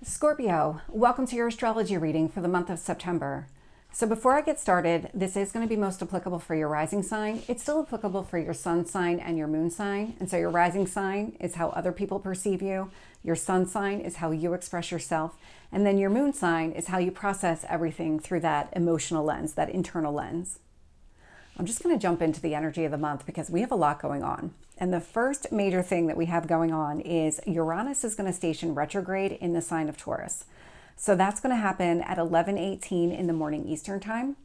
Scorpio, welcome to your astrology reading for the month of September. So before I get started, this is going to be most applicable for your rising sign. It's still applicable for your sun sign and your moon sign. And so your rising sign is how other people perceive you. Your sun sign is how you express yourself. And then your moon sign is how you process everything through that emotional lens, that internal lens. I'm just going to jump into the energy of the month because we have a lot going on. And the first major thing that we have going on is Uranus is going to station retrograde in the sign of Taurus. So that's going to happen at 11:18 in the morning Eastern time.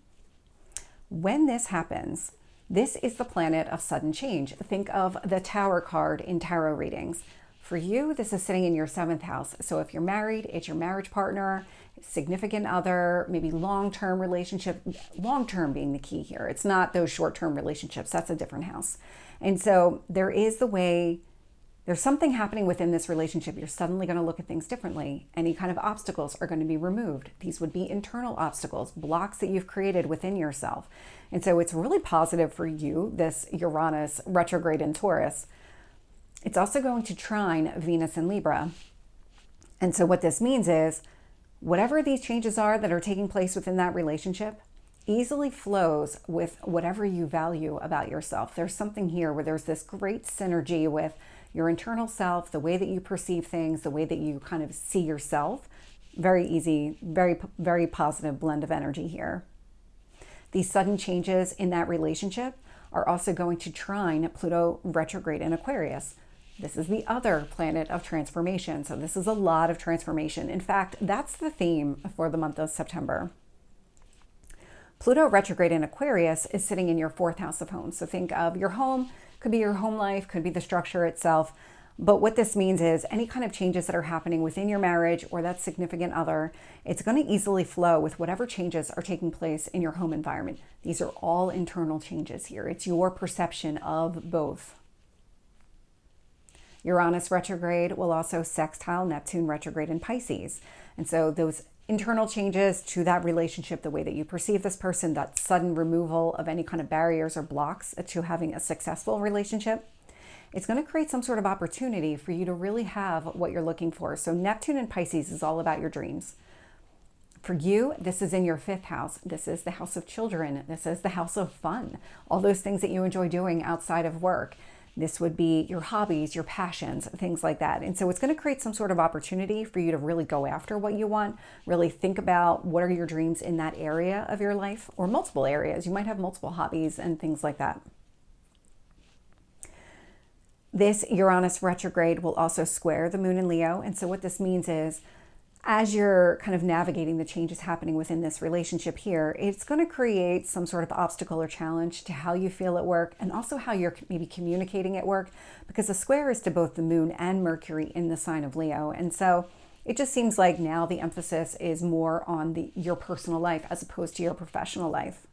When this happens, this is the planet of sudden change. Think of the Tower card in tarot readings. For you, this is sitting in your 7th house. So if you're married, it's your marriage partner, significant other, maybe long-term relationship, long-term being the key here. It's not those short-term relationships. That's a different house. And so there's something happening within this relationship. You're suddenly going to look at things differently. Any kind of obstacles are going to be removed. These would be internal obstacles, blocks that you've created within yourself. And so it's really positive for you, this Uranus retrograde in Taurus. It's also going to trine Venus in Libra. And so what this means is whatever these changes are that are taking place within that relationship easily flows with whatever you value about yourself. There's something here where there's this great synergy with your internal self, the way that you perceive things, the way that you kind of see yourself. Very easy, very positive blend of energy here. These sudden changes in that relationship are also going to trine Pluto retrograde in Aquarius. This is the other planet of transformation. So this is a lot of transformation. In fact, that's the theme for the month of September. Pluto retrograde in Aquarius is sitting in your 4th house of home. So think of your home, could be your home life, could be the structure itself. But what this means is any kind of changes that are happening within your marriage or that significant other, it's going to easily flow with whatever changes are taking place in your home environment. These are all internal changes here. It's your perception of both. Uranus retrograde will also sextile Neptune retrograde in Pisces. And so those internal changes to that relationship, the way that you perceive this person, that sudden removal of any kind of barriers or blocks to having a successful relationship, it's going to create some sort of opportunity for you to really have what you're looking for. So Neptune in Pisces is all about your dreams. For you, this is in your 5th house. This is the house of children. This is the house of fun. All those things that you enjoy doing outside of work. This would be your hobbies, your passions, things like that. And so it's going to create some sort of opportunity for you to really go after what you want, really think about what are your dreams in that area of your life or multiple areas. You might have multiple hobbies and things like that. This Uranus retrograde will also square the moon in Leo. And so what this means is as you're kind of navigating the changes happening within this relationship here, it's going to create some sort of obstacle or challenge to how you feel at work and also how you're maybe communicating at work, because the square is to both the moon and Mercury in the sign of Leo. And so it just seems like now the emphasis is more on your personal life as opposed to your professional life.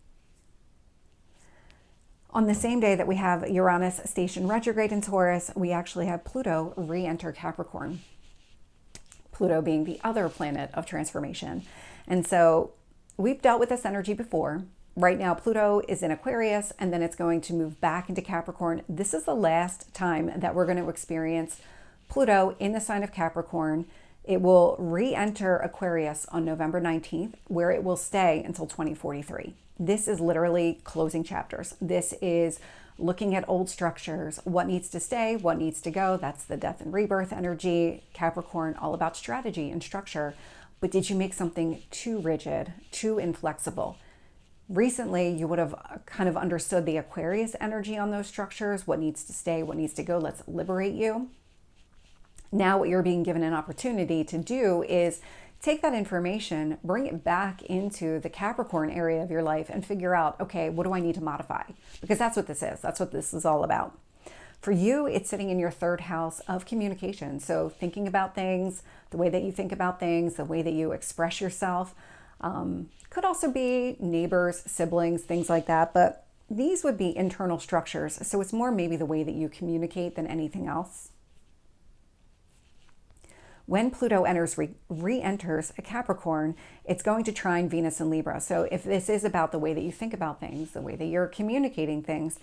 On the same day that we have Uranus station retrograde in Taurus, we actually have Pluto re-enter Capricorn. Pluto being the other planet of transformation. And so we've dealt with this energy before. Right now, Pluto is in Aquarius, and then it's going to move back into Capricorn. This is the last time that we're going to experience Pluto in the sign of Capricorn. It will re-enter Aquarius on November 19th, where it will stay until 2043. This is literally closing chapters. This is looking at old structures, what needs to stay, what needs to go. That's the death and rebirth energy. Capricorn, all about strategy and structure. But did you make something too rigid, too inflexible? Recently, you would have kind of understood the Aquarius energy on those structures, what needs to stay, what needs to go. Let's liberate you. Now what you're being given an opportunity to do is take that information, bring it back into the Capricorn area of your life and figure out, okay, what do I need to modify? Because that's what this is. That's what this is all about. For you, it's sitting in your 3rd house of communication. So thinking about things, the way that you think about things, the way that you express yourself. Could also be neighbors, siblings, things like that. But these would be internal structures. So it's more maybe the way that you communicate than anything else. When Pluto re-enters a Capricorn, it's going to trine Venus in Libra. So if this is about the way that you think about things, the way that you're communicating things,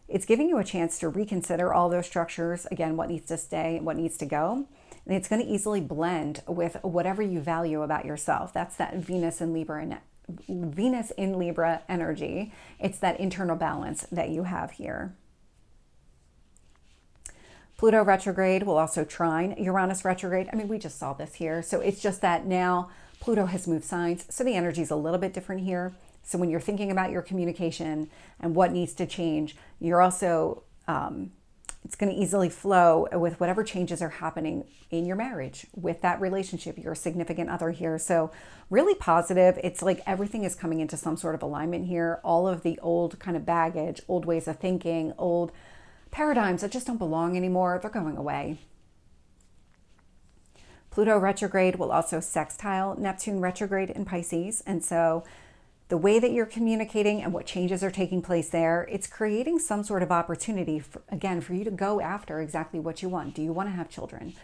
it's giving you a chance to reconsider all those structures. Again, what needs to stay, what needs to go. And it's going to easily blend with whatever you value about yourself. That's that Venus in Libra energy. It's that internal balance that you have here. Pluto retrograde will also trine Uranus retrograde. I mean, we just saw this here. So it's just that now Pluto has moved signs. So the energy is a little bit different here. So when you're thinking about your communication and what needs to change, you're also, it's going to easily flow with whatever changes are happening in your marriage, with that relationship, your significant other here. So really positive. It's like everything is coming into some sort of alignment here. All of the old kind of baggage, old ways of thinking, old paradigms that just don't belong anymore, they're going away. Pluto retrograde will also sextile Neptune retrograde in Pisces. And so the way that you're communicating and what changes are taking place there, it's creating some sort of opportunity, for you to go after exactly what you want. Do you want to have children?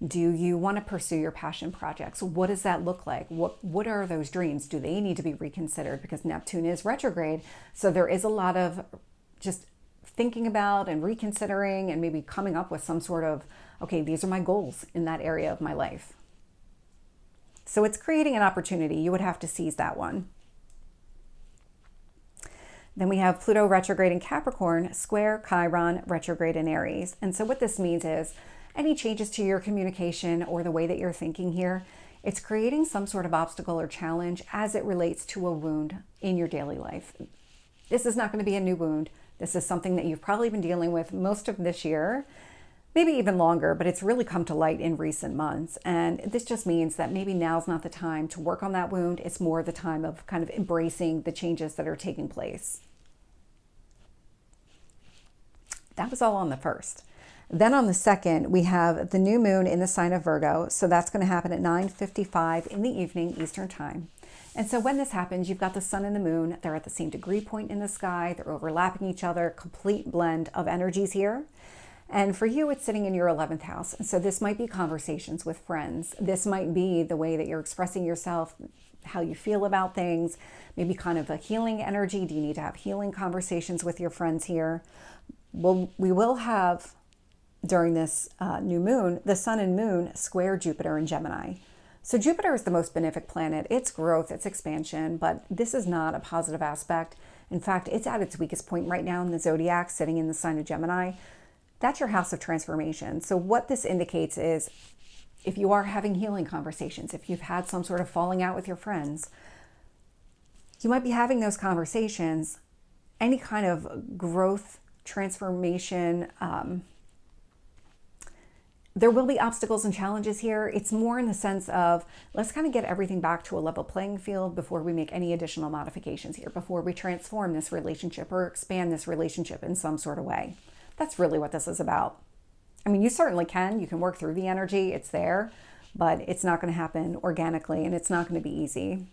Do you want to pursue your passion projects? What does that look like? What are those dreams? Do they need to be reconsidered? Because Neptune is retrograde. So there is a lot of just thinking about and reconsidering and maybe coming up with some sort of, okay, these are my goals in that area of my life. So it's creating an opportunity. You would have to seize that one. Then we have Pluto retrograde in Capricorn, square Chiron retrograde in Aries. And so what this means is any changes to your communication or the way that you're thinking here, it's creating some sort of obstacle or challenge as it relates to a wound in your daily life. This is not going to be a new wound. This is something that you've probably been dealing with most of this year, maybe even longer, but it's really come to light in recent months. And this just means that maybe now's not the time to work on that wound. It's more the time of kind of embracing the changes that are taking place. That was all on the first. Then on the second, we have the new moon in the sign of Virgo. So that's going to happen at 9:55 in the evening Eastern time. And so when this happens, you've got the sun and the moon. They're at the same degree point in the sky. They're overlapping each other, complete blend of energies here. And for you, it's sitting in your 11th house. And so this might be conversations with friends. This might be the way that you're expressing yourself, how you feel about things, maybe kind of a healing energy. Do you need to have healing conversations with your friends here? Well, we will have, during this new moon, the sun and moon square Jupiter in Gemini. So Jupiter is the most benefic planet. It's growth, it's expansion, but this is not a positive aspect. In fact, it's at its weakest point right now in the zodiac, sitting in the sign of Gemini. That's your house of transformation. So what this indicates is if you are having healing conversations, if you've had some sort of falling out with your friends, you might be having those conversations, any kind of growth, transformation, there will be obstacles and challenges here. It's more in the sense of let's kind of get everything back to a level playing field before we make any additional modifications here, before we transform this relationship or expand this relationship in some sort of way. That's really what this is about. I mean, you certainly can. You can work through the energy. It's there, but it's not going to happen organically and it's not going to be easy.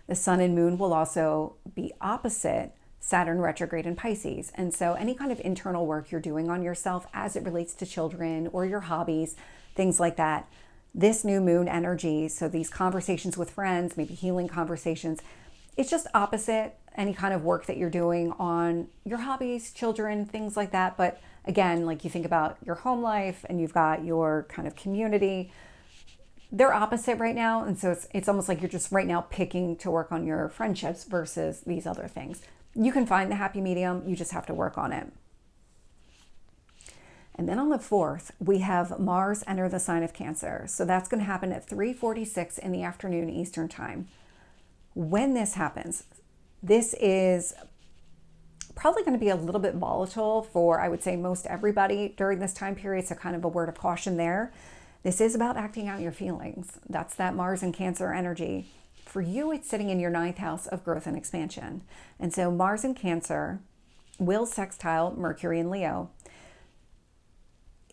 The sun and moon will also be opposite Saturn retrograde in Pisces. And so any kind of internal work you're doing on yourself as it relates to children or your hobbies, things like that, this new moon energy, so these conversations with friends, maybe healing conversations, it's just opposite any kind of work that you're doing on your hobbies, children, things like that. But again, like you think about your home life and you've got your kind of community, they're opposite right now. And so it's almost like you're just right now picking to work on your friendships versus these other things. You can find the happy medium, you just have to work on it. And then on the 4th, we have Mars enter the sign of Cancer. So that's going to happen at 3:46 in the afternoon Eastern time. When this happens, this is probably going to be a little bit volatile for, I would say, most everybody during this time period. So kind of a word of caution there. This is about acting out your feelings. That's that Mars and Cancer energy. For you, it's sitting in your 9th house of growth and expansion. And so Mars in Cancer will sextile Mercury in Leo.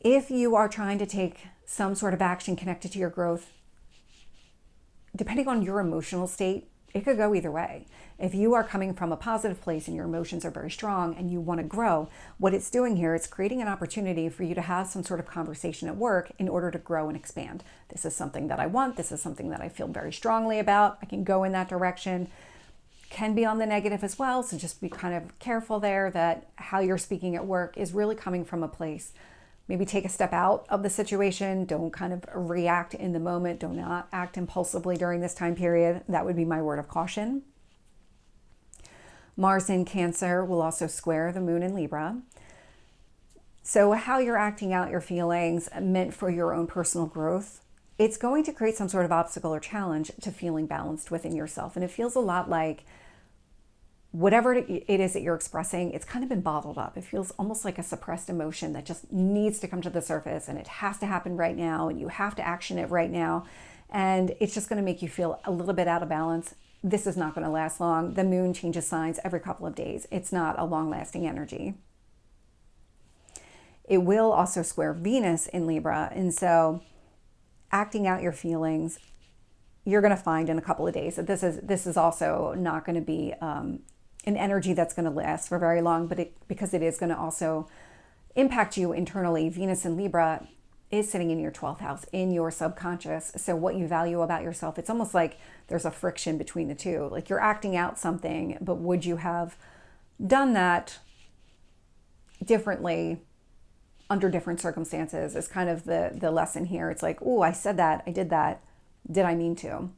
If you are trying to take some sort of action connected to your growth, depending on your emotional state, it could go either way. If you are coming from a positive place and your emotions are very strong and you want to grow, what it's doing here is creating an opportunity for you to have some sort of conversation at work in order to grow and expand. This is something that I want. This is something that I feel very strongly about. I can go in that direction. Can be on the negative as well. So just be kind of careful there that how you're speaking at work is really coming from a place maybe take a step out of the situation. Don't kind of react in the moment. Do not act impulsively during this time period. That would be my word of caution. Mars in Cancer will also square the moon in Libra. So how you're acting out your feelings meant for your own personal growth, it's going to create some sort of obstacle or challenge to feeling balanced within yourself. And it feels a lot like whatever it is that you're expressing, it's kind of been bottled up. It feels almost like a suppressed emotion that just needs to come to the surface, and it has to happen right now, and you have to action it right now. And it's just going to make you feel a little bit out of balance. This is not going to last long. The moon changes signs every couple of days. It's not a long-lasting energy. It will also square Venus in Libra. And so acting out your feelings, you're going to find in a couple of days that this is also not going to be an energy that's going to last for very long, but because it is going to also impact you internally. Venus in Libra is sitting in your 12th house, in your subconscious. So what you value about yourself, it's almost like there's a friction between the two. Like you're acting out something, but would you have done that differently under different circumstances is kind of the lesson here. It's like, oh, I said that, I did that. Did I mean to?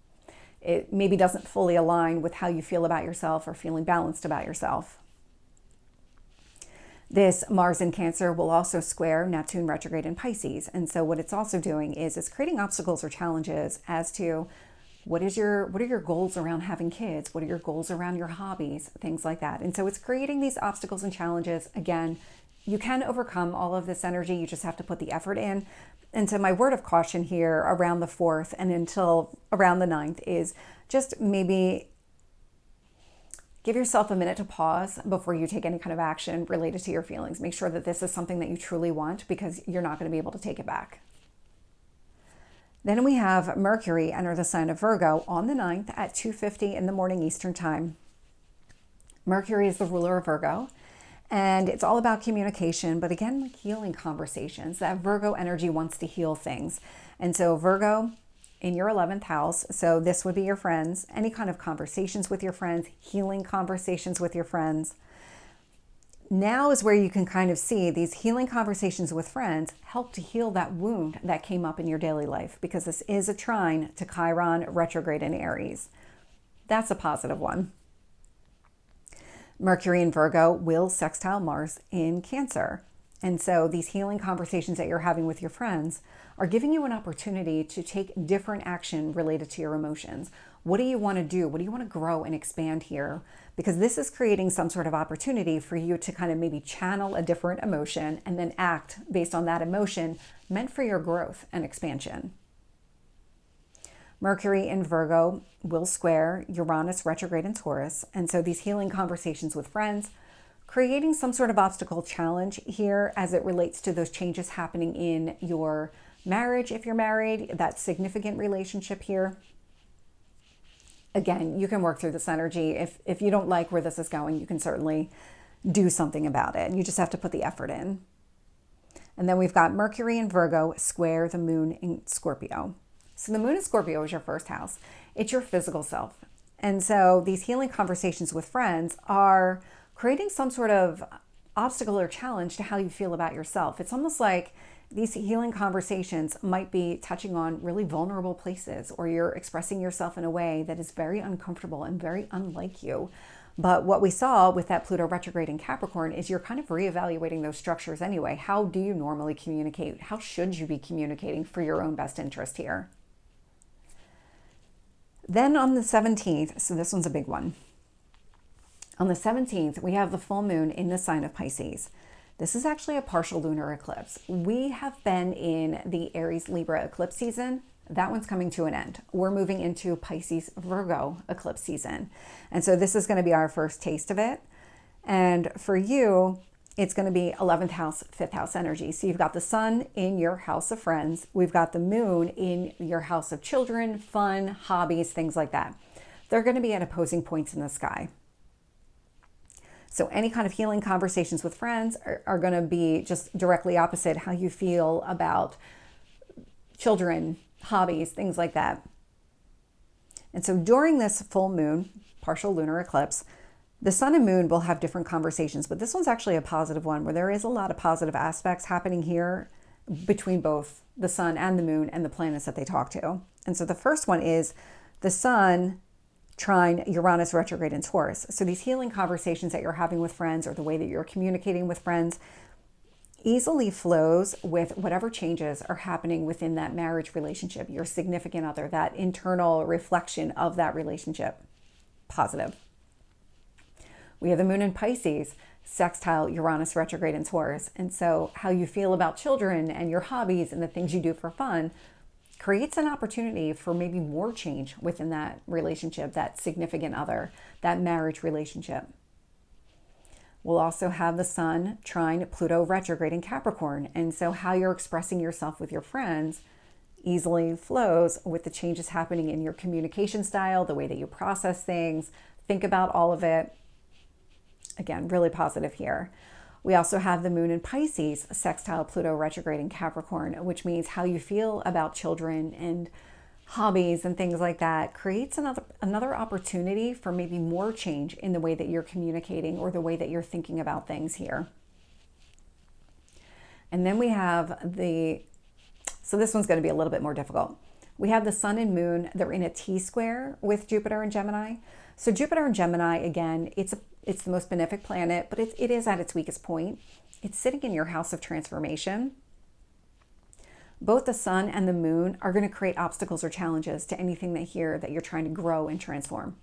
It maybe doesn't fully align with how you feel about yourself or feeling balanced about yourself. This Mars in Cancer will also square Neptune retrograde in Pisces. And so what it's also doing is it's creating obstacles or challenges as to what are your goals around having kids? What are your goals around your hobbies? Things like that. And so it's creating these obstacles and challenges. Again, you can overcome all of this energy. You just have to put the effort in. And so my word of caution here around the 4th and until around the 9th is just maybe give yourself a minute to pause before you take any kind of action related to your feelings. Make sure that this is something that you truly want, because you're not going to be able to take it back. Then we have Mercury enter the sign of Virgo on the 9th at 2:50 in the morning Eastern time. Mercury is the ruler of Virgo. And it's all about communication, but again, like healing conversations. That Virgo energy wants to heal things. And so Virgo in your 11th house, so this would be your friends, any kind of conversations with your friends, healing conversations with your friends. Now is where you can kind of see these healing conversations with friends help to heal that wound that came up in your daily life, because this is a trine to Chiron retrograde in Aries. That's a positive one. Mercury in Virgo will sextile Mars in Cancer. And so these healing conversations that you're having with your friends are giving you an opportunity to take different action related to your emotions. What do you want to do? What do you want to grow and expand here? Because this is creating some sort of opportunity for you to kind of maybe channel a different emotion and then act based on that emotion meant for your growth and expansion. Mercury in Virgo will square Uranus retrograde in Taurus. And so these healing conversations with friends, creating some sort of obstacle challenge here as it relates to those changes happening in your marriage. If you're married, that significant relationship here. Again, you can work through this energy. If you don't like where this is going, you can certainly do something about it. You just have to put the effort in. And then we've got Mercury in Virgo square the moon in Scorpio. So the moon in Scorpio is your first house. It's your physical self. And so these healing conversations with friends are creating some sort of obstacle or challenge to how you feel about yourself. It's almost like these healing conversations might be touching on really vulnerable places, or you're expressing yourself in a way that is very uncomfortable and very unlike you. But what we saw with that Pluto retrograde in Capricorn is you're kind of reevaluating those structures anyway. How do you normally communicate? How should you be communicating for your own best interest here? Then on the 17th, so this one's a big one. On the 17th, we have the full moon in the sign of Pisces. This is actually a partial lunar eclipse. We have been in the Aries Libra eclipse season. That one's coming to an end. We're moving into Pisces Virgo eclipse season. And so this is going to be our first taste of it. And for you, it's going to be 11th house, 5th house energy. So you've got the sun in your house of friends. We've got the moon in your house of children, fun, hobbies, things like that. They're going to be at opposing points in the sky. So any kind of healing conversations with friends are going to be just directly opposite how you feel about children, hobbies, things like that. And so during this full moon, partial lunar eclipse, the sun and moon will have different conversations, but this one's actually a positive one where there is a lot of positive aspects happening here between both the sun and the moon and the planets that they talk to. And so the first one is the sun trine Uranus retrograde in Taurus. So these healing conversations that you're having with friends, or the way that you're communicating with friends, easily flows with whatever changes are happening within that marriage relationship, your significant other, that internal reflection of that relationship. Positive. We have the moon in Pisces, sextile Uranus retrograde in Taurus. And so how you feel about children and your hobbies and the things you do for fun creates an opportunity for maybe more change within that relationship, that significant other, that marriage relationship. We'll also have the sun trine Pluto retrograde in Capricorn. And so how you're expressing yourself with your friends easily flows with the changes happening in your communication style, the way that you process things, think about all of it. Again, really positive here. We also have the moon in Pisces, sextile Pluto retrograde in Capricorn, which means how you feel about children and hobbies and things like that creates another opportunity for maybe more change in the way that you're communicating or the way that you're thinking about things here. And then we have so this one's going to be a little bit more difficult. We have the sun and moon, they're in a T-square with Jupiter and Gemini. So Jupiter and Gemini, again, it's the most benefic planet, but it is at its weakest point. It's sitting in your house of transformation. Both the sun and the moon are going to create obstacles or challenges to anything that you're trying to grow and transform.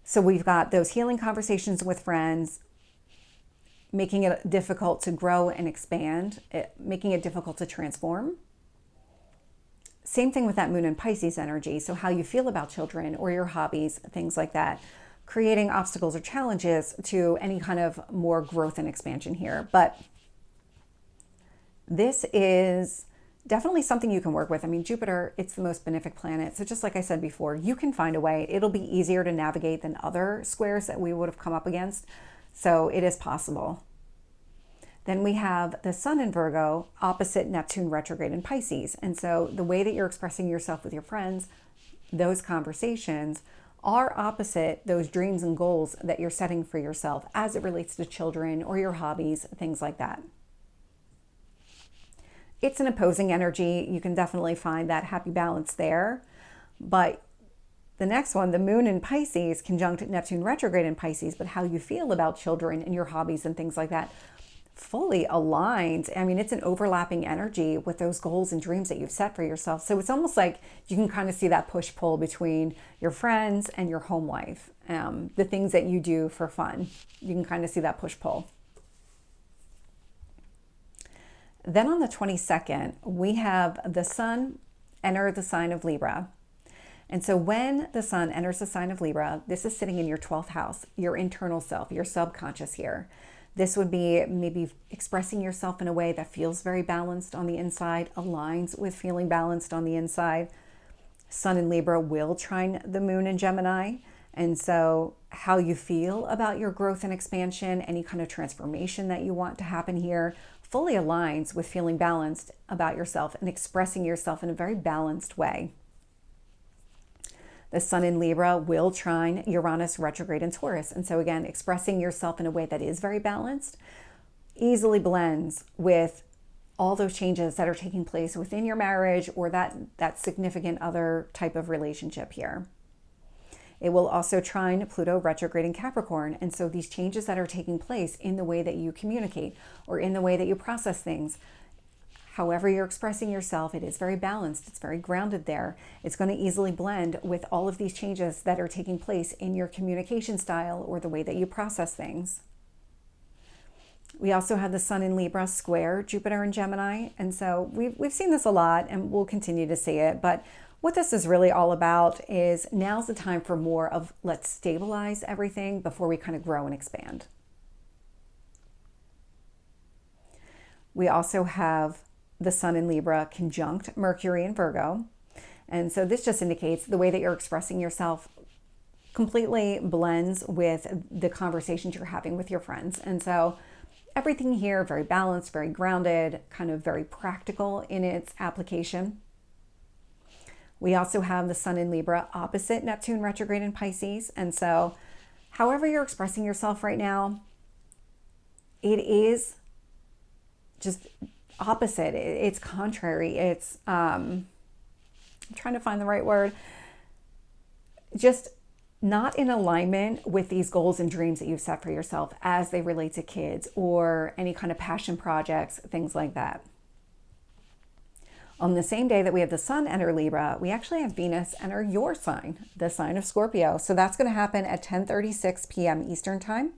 So we've got those healing conversations with friends, making it difficult to grow and expand, making it difficult to transform. Same thing with that moon and Pisces energy. So how you feel about children or your hobbies, things like that, creating obstacles or challenges to any kind of more growth and expansion here. But this is definitely something you can work with. I mean, Jupiter, it's the most benefic planet. So just like I said before, you can find a way. It'll be easier to navigate than other squares that we would have come up against. So it is possible. Then we have the sun in Virgo, opposite Neptune retrograde in Pisces. And so the way that you're expressing yourself with your friends, those conversations are opposite those dreams and goals that you're setting for yourself as it relates to children or your hobbies, things like that. It's an opposing energy. You can definitely find that happy balance there. But the next one, the moon in Pisces, conjunct Neptune retrograde in Pisces, but how you feel about children and your hobbies and things like that fully aligned. I mean, it's an overlapping energy with those goals and dreams that you've set for yourself. So it's almost like you can kind of see that push-pull between your friends and your home life, the things that you do for fun. You can kind of see that push-pull. Then on the 22nd, we have the sun enter the sign of Libra. And so when the sun enters the sign of Libra, this is sitting in your 12th house, your internal self, your subconscious here. This would be maybe expressing yourself in a way that feels very balanced on the inside, aligns with feeling balanced on the inside. Sun in Libra will trine the moon in Gemini. And so how you feel about your growth and expansion, any kind of transformation that you want to happen here, fully aligns with feeling balanced about yourself and expressing yourself in a very balanced way. The sun in Libra will trine Uranus retrograde in Taurus. And so again, expressing yourself in a way that is very balanced easily blends with all those changes that are taking place within your marriage or that significant other type of relationship here. It will also trine Pluto retrograde in Capricorn. And so these changes that are taking place in the way that you communicate or in the way that you process things, however you're expressing yourself, it is very balanced. It's very grounded there. It's going to easily blend with all of these changes that are taking place in your communication style or the way that you process things. We also have the sun in Libra square Jupiter and Gemini. And so we've seen this a lot and we'll continue to see it. But what this is really all about is now's the time for more of let's stabilize everything before we kind of grow and expand. We also have the sun in Libra conjunct Mercury in Virgo. And so this just indicates the way that you're expressing yourself completely blends with the conversations you're having with your friends. And so everything here, very balanced, very grounded, kind of very practical in its application. We also have the sun in Libra opposite Neptune retrograde in Pisces. And so however you're expressing yourself right now, it is just opposite. It's contrary. It's, I'm trying to find the right word. Just not in alignment with these goals and dreams that you've set for yourself as they relate to kids or any kind of passion projects, things like that. On the same day that we have the sun enter Libra, we actually have Venus enter your sign, the sign of Scorpio. So that's going to happen at 10:36 p.m. Eastern time.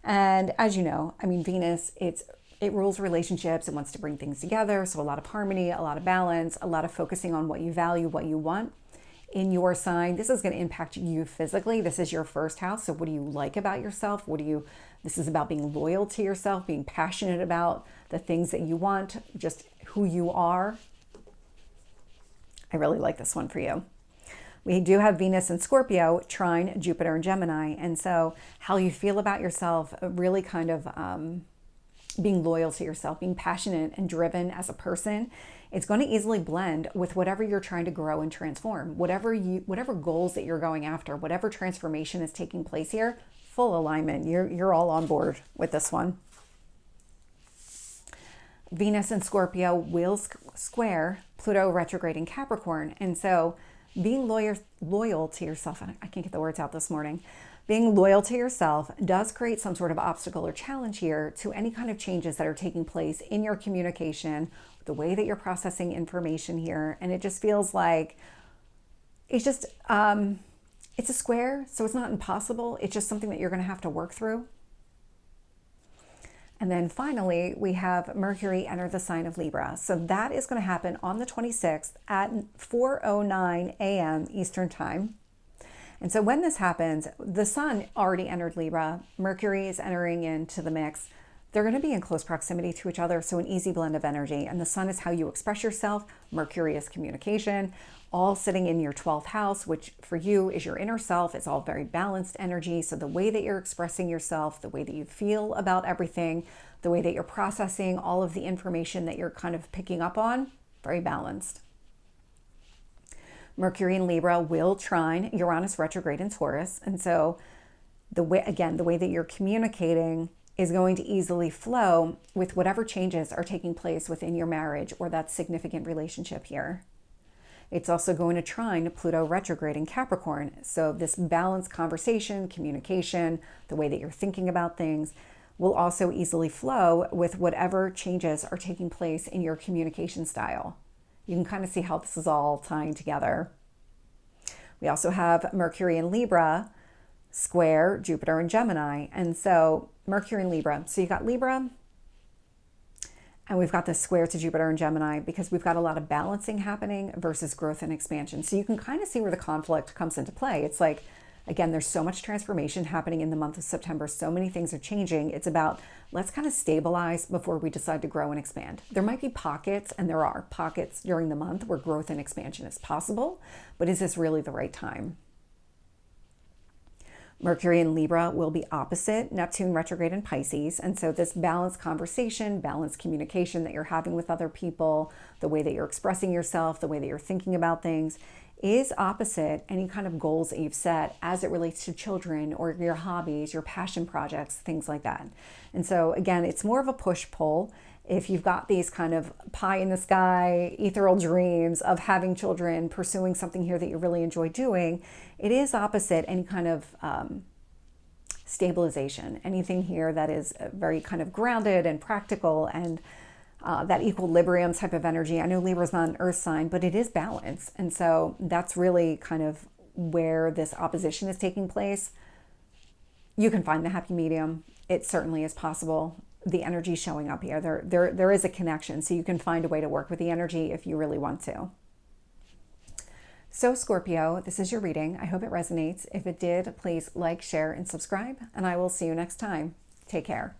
And as you know, I mean, Venus, it rules relationships. It wants to bring things together. So a lot of harmony, a lot of balance, a lot of focusing on what you value, what you want in your sign. This is going to impact you physically. This is your first house. So what do you like about yourself? This is about being loyal to yourself, being passionate about the things that you want, just who you are. I really like this one for you. We do have Venus in Scorpio trine Jupiter and Gemini. And so how you feel about yourself, really kind of being loyal to yourself, being passionate and driven as a person, it's going to easily blend with whatever you're trying to grow and transform. Whatever goals that you're going after, whatever transformation is taking place here, full alignment. You're all on board with this one. Venus in Scorpio will square Pluto retrograde in Capricorn. And so being loyal to yourself, I can't get the words out this morning, being loyal to yourself does create some sort of obstacle or challenge here to any kind of changes that are taking place in your communication, the way that you're processing information here. And it just feels like it's just, it's a square, so it's not impossible. It's just something that you're going to have to work through. And then finally, we have Mercury enter the sign of Libra. So that is going to happen on the 26th at 4:09 a.m. Eastern time. And so when this happens, the sun already entered Libra. Mercury is entering into the mix. They're going to be in close proximity to each other, so an easy blend of energy. And the sun is how you express yourself. Mercury is communication, all sitting in your 12th house, which for you is your inner self. It's all very balanced energy. So the way that you're expressing yourself, the way that you feel about everything, the way that you're processing all of the information that you're kind of picking up on, very balanced. Mercury in Libra will trine Uranus retrograde in Taurus. And so the way that you're communicating is going to easily flow with whatever changes are taking place within your marriage or that significant relationship here. It's also going to trine Pluto retrograde in Capricorn. So this balanced conversation, communication, the way that you're thinking about things will also easily flow with whatever changes are taking place in your communication style. You can kind of see how this is all tying together. We also have Mercury in Libra square Jupiter and Gemini. And so Mercury and Libra. So you got Libra and we've got this square to Jupiter and Gemini because we've got a lot of balancing happening versus growth and expansion. So you can kind of see where the conflict comes into play. It's like, again, there's so much transformation happening in the month of September. So many things are changing. It's about, let's kind of stabilize before we decide to grow and expand. There might be pockets, and there are pockets during the month where growth and expansion is possible, but is this really the right time? Mercury in Libra will be opposite Neptune retrograde in Pisces. And so this balanced conversation, balanced communication that you're having with other people, the way that you're expressing yourself, the way that you're thinking about things is opposite any kind of goals that you've set as it relates to children or your hobbies, your passion projects, things like that. And so again, it's more of a push-pull. If you've got these kind of pie in the sky, ethereal dreams of having children, pursuing something here that you really enjoy doing, it is opposite any kind of stabilization. Anything here that is very kind of grounded and practical and that equilibrium type of energy. I know Libra is not an earth sign, but it is balance. And so that's really kind of where this opposition is taking place. You can find the happy medium. It certainly is possible. The energy showing up here. There is a connection. So you can find a way to work with the energy if you really want to. So Scorpio, this is your reading. I hope it resonates. If it did, please like, share, and subscribe. And I will see you next time. Take care.